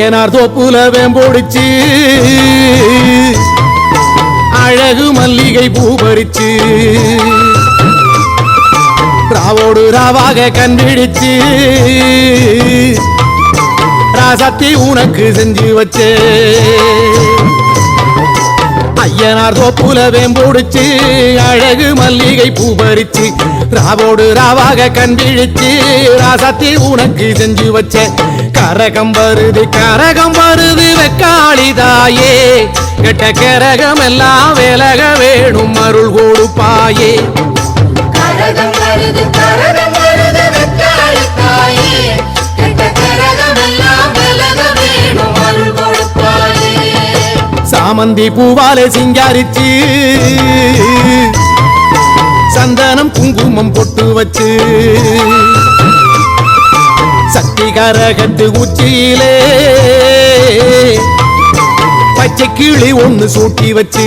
ஐயனார் தோப்புல வேம்போடிச்சு அழகு மல்லிகை பூ பறிச்சு ராவோடு ராவாக கண்பிடிச்சு ராசத்தி உனக்கு செஞ்சு வச்சே ஐயனார் தோப்புல வேம்போடிச்சு அழகு மல்லிகை பூ பறிச்சு ராவோடு ராவாக கண்பிழிச்சு ராசத்தி உனக்கு செஞ்சு வச்ச கரகம் வருது வெக்காளிதாயே கெட்ட கரகம் எல்லாம் விலக வேணும் அருள் கொடுப்பாயே கரகம் வருது வெக்காளிதாயே கெட்ட கரகம் எல்லாம் விலக வேணும் அருள் கொடுப்பாயே சாமந்தி பூவாலே சிங்காரிச்சு சந்தனம் குங்குமம் பொட்டு வச்சு சக்தி கரகத்து உச்சியிலே பச்சை கிளி ஒண்ணு சூட்டி வச்சு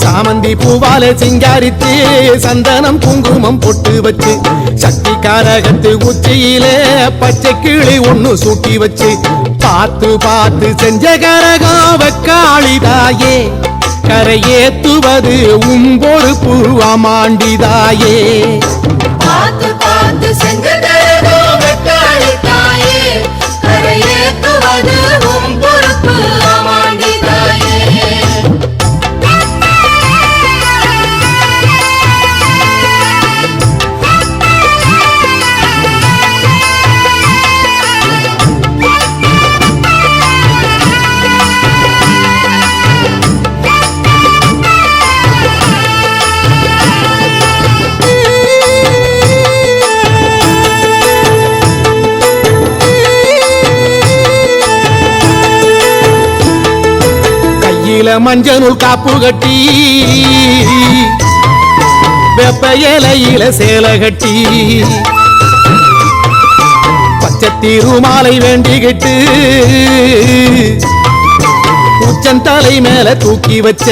சாமந்தி பூவாலே சிங்காரித்து சந்தனம் குங்குமம் பொட்டு வச்சு சக்தி கரகத்து உச்சியிலே பச்சை கிளி ஒண்ணு சூட்டி வச்சு பார்த்து பார்த்து செஞ்ச கரகம் வெக்காளிதாயே கரையேத்துவது பொறுப்பு அமாண்டிதாயே பார்த்து பார்த்து செஞ்ச கரகம் வெக்காளிதாயே கரையேத்துவது பொறுப்பு அமாண்டிதாயே மஞ்சள் காப்பு கட்டி வெப்ப இலையில சேலை கட்டி பச்சை திருமாலை வேண்டிக்கிட்டு உச்சந்தலை மேல தூக்கி வச்ச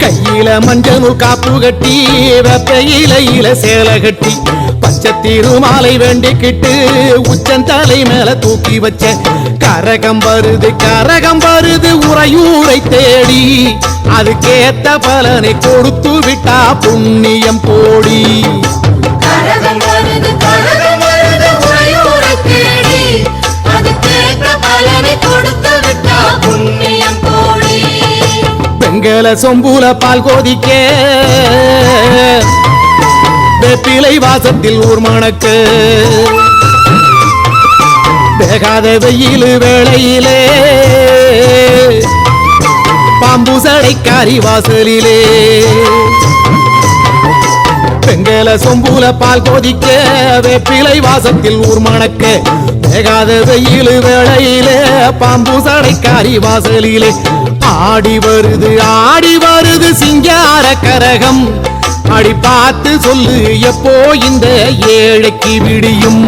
கையில மஞ்சள் காப்பு கட்டி வெப்ப இலையில சேலை கட்டி பச்சை திருமாலை வேண்டிக்கிட்டு உச்சந்தலை மேல தூக்கி வச்ச கரகம் வருது உறையூரை தேடி அதுக்கேத்த பலனை கொடுத்து விட்டா புண்ணியம் கோடி கரகம் வருது உறையூரை தேடி அதுக்கேத்த பலனை கொடுத்து விட்டா புண்ணியம் கோடி வெங்கல சொம்புல பால் கோதிக்க வேப்பிலை வாசத்தில் ஊர் மணக்கு வேகாத வெயில் வேளையிலே பாம்பு சடைக்காரி வாசலிலே வெங்கல சொம்புல பால் கோதிக்க வேப்பிலை வாசத்தில் ஊர் மணக்க வேகாத வெயில் வேளையிலே பாம்பு சடைக்காரி வாசலிலே ஆடி வருது சிங்கார கரகம் அடி பார்த்து சொல்லு எப்போ இந்த ஏழைக்கு விடியும்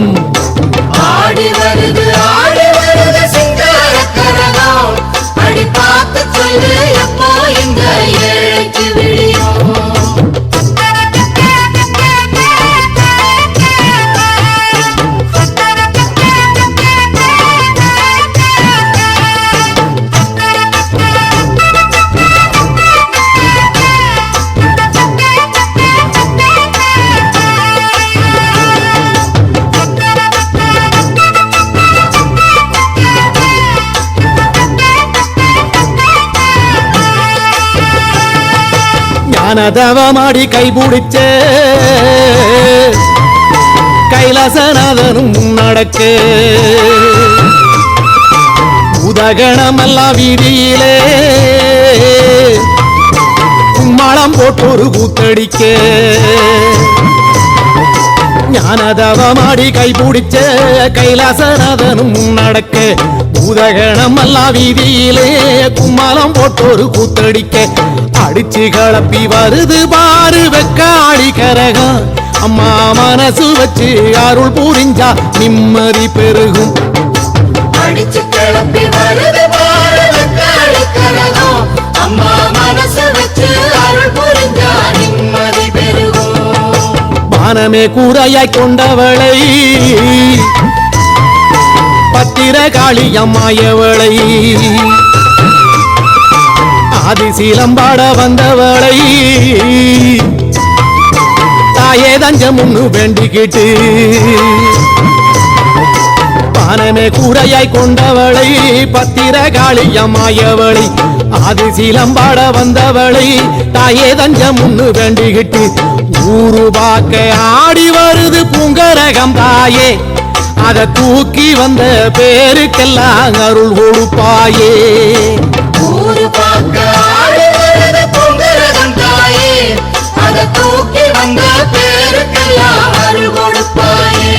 ஆடி வருது சிங்கார கரகம் அடி பார்த்து சொல்லு எப்போ இந்த ஏழைக்கு விடியும் ஞானதவமாடி கைபிடிச்ச கைலாசநாதனும் நடக்க உதகணமெல்லாம் வீதியிலே கும்மாளம் போட்டொரு கூத்தடிக்க ஞானதவமாடி கைபிடிச்ச கைலாசநாதனும் நடக்க உதகணமெல்லாம் வீதியிலே கும்மாளம் போட்டொரு கூத்தடிக்க அடிச்சு கலப்பி வருது பாரு வெக்காளி கரகம் அம்மா மனசு வச்சு அருள் புரிஞ்சா நிம்மதி பெருகும் அடிச்சு கிளப்பி வருது பாரு வெக்காளி கரகம் அம்மா மனசு வச்சு அருள் புரிஞ்சா நிம்மதி பெருகும் வானமே கூரையாய் கொண்டவளை பத்திரகாளி அம்மாயவளை ஆதிசீலம்பாட வந்தவளை தாயே தஞ்சம் ஒண்ணு வேண்டிக்கிட்டு வானமே கூரையாய் கொண்டவளை பத்திரகாளி அம்மாயவளை ஆதிசீலம்பாட வந்தவளை தாயே தஞ்சம் ஒண்ணு வேண்டிக்கிட்டு ஊரு பாக்க ஆடி வருது பூங்கரகம் தாயே அத தூக்கி வந்த பேருக்கெல்லாம் அருள் கொடுப்பாயே ஊரு பார்க்க ஆடி வருது பூங்கரகம் தாயே அத தூக்கி வந்த பேருக்கெல்லாம் அருள் கொடுப்பாயே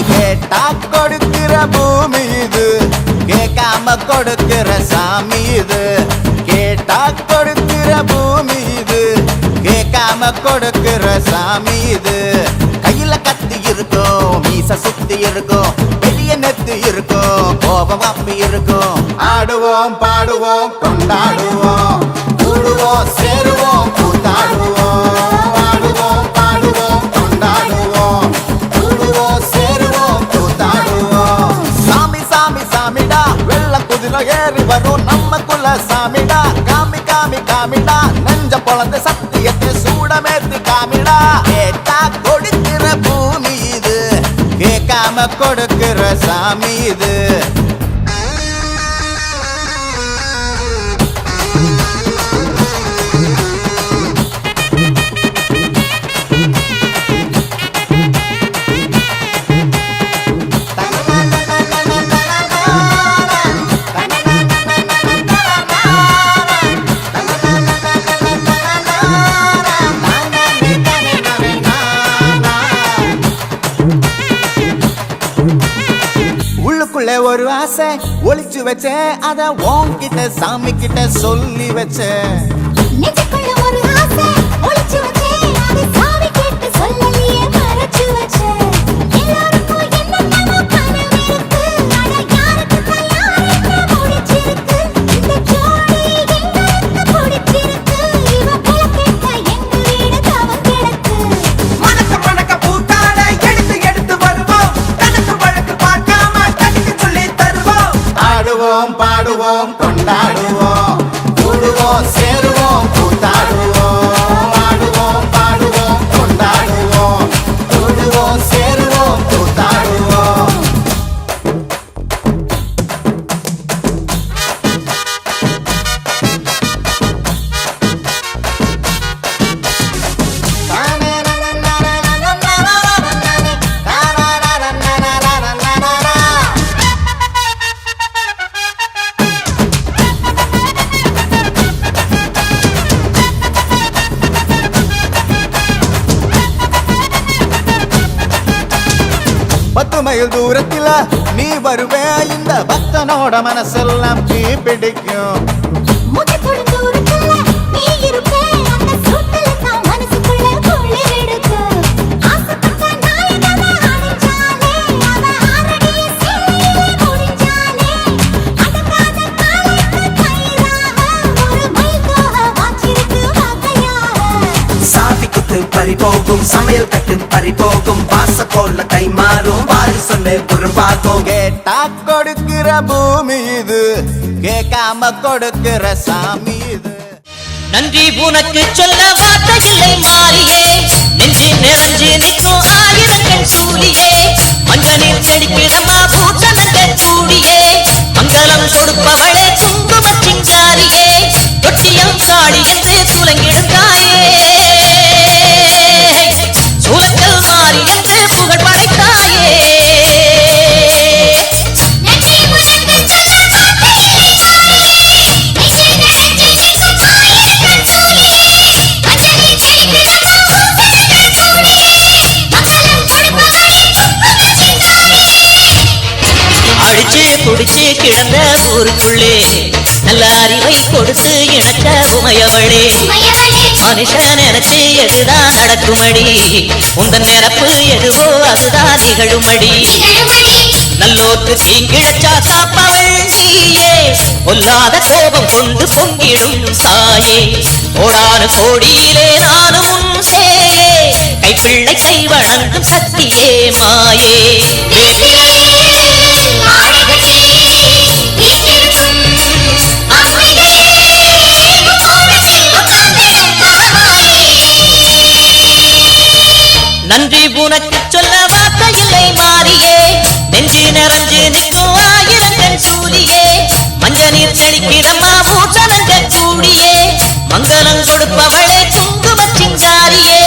கேட்டா கொடுக்கிற பூமி இது கேட்காம கொடுக்கிற சாமி இது கேட்டா கொடுக்கிற பூமி இது கேட்காம கொடுக்கிற சாமி இது கையில கத்தி இருக்கும் மீச சுத்தி இருக்கும் பெரிய நெத்து இருக்கும் கோபம் அப்பி இருக்கும் ஆடுவோம் பாடுவோம் கொண்டாடுவோம் கூடுவோம் சேருவோம் கூத்தாடுவோம் ஆடுவோம் பாடுவோம் கொண்டாடுவோம் கூடுவோம் சேருவோம் கூத்தாடுவோம் சாமி சாமி சாமிடா வெள்ள குதிரை ஏறி வரும் நம்ம குல சாமிடா காமி காமி காமிடா நெஞ்ச பொழந்த சத்தியத்தை சூடமேத்தி காமிடா கேட்டா கொடுக்கிற பூமி இது கேட்காம கொடுக்கிற சாமி இது உள்ளுக்குள்ள ஒரு ஆசை ஒளிச்சு வச்சேன் அத உன்கிட்ட சாமி கிட்ட சொல்லி வச்சேன் நெஞ்சுக்குள்ள ஒரு ஆசை ஒளிச்சு வச்சேன் அதை சாமி கேட்டு சொல்லலையே மறைச்சு வச்சேன் எல்லாருக்கும் என்னென்னமோ கனவு இருக்கு ஆனா யாருக்கு யாருக்கு முடிச்சிருக்கு இந்த ஜோடி எங்களுக்கு பிடிச்சிருக்கு இவ போல கேட்டா எங்க வீடு தவம் கிடக்கு மணக்க மணக்க பூத்தாட எடுத்து எடுத்து வருவோம் கணக்கு வழக்கு பார்க்காம கடிக்க சொல்லி தருவோம் ஆடுவோம் பாடுவோம் கொண்டாடுவோம் கூடுவோம் சேருவோம் கூத்தாடுவோம் ஆடுவோம் பாடுவோம் கொண்டாடுவோம் கூடுவோம் சேருவோம் கூத்தாடுவோம் பத்து மைல் தூரத்தில நீ வருவே இந்த பக்தனோட மனசெல்லாம் தீ பிடிக்கும் முகத்தோட தூரத்துல நீ இருப்பே அந்த சூட்டல தான் மனசுக்குள்ள குளிர் எடுக்கு ஆசைப்பட்ட நாயகனை அடைஞ்சாலே அவ ஆரடிய சேலையிலே முடிஞ்சாலே அடங்காத காலைக்கு கயிறாக ஒரு மைல்கோக வாச்சிருக்கு வாக்கையாக சாதி குத்து பறி போகும் சமையல் கட்டு பறி போகும் வாச போல கை மாறும் வாரி சொல்லு பொறுப்பாகும் கேட்டா கொடுக்கிற பூமி இது கேட்காம கொடுக்கிற சாமி இது நன்றி உனக்கு சொல்ல வார்த்தை இல்லை மாறியே நெஞ்சு நிறைஞ்சு நிற்கும் ஆயிரங்கள் சூழியே மஞ்சளில் செடிக்கிடமா பூட்டனங்கள் கூடியே மங்களம் கொடுப்பவளே குங்கும சிங்காரியே தொட்டியம் தாடி என்று துலங்கிடுந்தாயே சூழக்கல் மாறி என்று புகழ் படைத்தாயே நன்றி உனக்கு சொல்ல வார்த்தை இல்லை மாறியே நெஞ்சு நிறைஞ்சு நிற்கும் ஆயிரங்கள் சூழியே மஞ்சளில் செடிக்கிடமா பூட்டனங்கள் கூடியே மங்களம் கொடுப்பவளே குடிச்சு கிடந்த ஊருக்குள்ளே நல்ல அறிவை கொடுத்து இணக்க உமையவளே மனுஷன் நினைச்சு எதுதான் நடக்குமடி உந்தன் நிரப்பு எதுவோ அதுதான் நிகழுமடி நல்லோர்க்கு தீங்கிழச்சா காப்பவள் நீயே பொல்லாத கோபம் கொண்டு பொங்கிடும் தாயே கோடானு கோடியிலே நானும் உன் சேயே கைப்பிள்ளை கை வணங்கும் சக்தியே மாயே நன்றி உனக்கு சொல்ல வார்த்தை இல்லை மாறியே நெஞ்சு நிறைஞ்சு நிற்கும் ஆயிரங்கள் சூரியே மஞ்ச நீர் செழிக்கிடமா பூசணங்க கூடியே மங்களம் கொடுப்பவளே குங்கும சிங்காரியே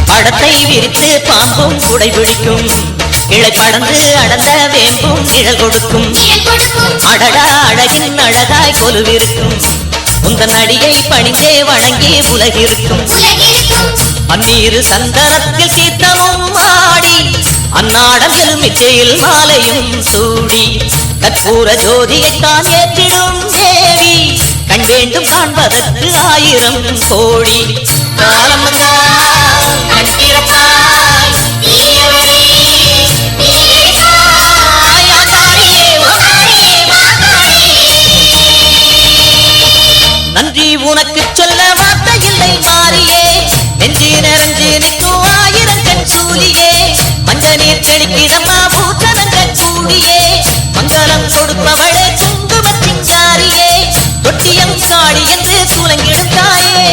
படத்தை விரித்து பாம்பும் குடை பிடிக்கும் கிளை படந்து அடந்த வேம்பும் நிழல் கொடுக்கும் அடடா அழகின் அழகாய் கொலுவிருக்கும் உந்த நடிகை பணிந்தே வணங்கி உலகிருக்கும் பன்னீரு சந்தனத்தில் சீத்தமும் ஆடி அந்நாடம் எலுமிச்சையில் மாலையும் சூடி கற்பூர ஜோதியைத்தான் ஏற்றிடும் தேவி கண் வேண்டும் காண்பதற்கு 1000 கோடி காலம் நன்றி உனக்கு சொல்ல வார்த்தை இல்லை மாறியே நெஞ்சு நிறைஞ்சு நிற்கும் 1000 கண் சூலியே மஞ்ச நீர் செழிக்கிடமா பூசணங்க கூடியே மங்களம் கொடுப்பவளே குங்கும சிங்காரியே தொட்டியம் காடி என்று சூலங்கிடும் தாயே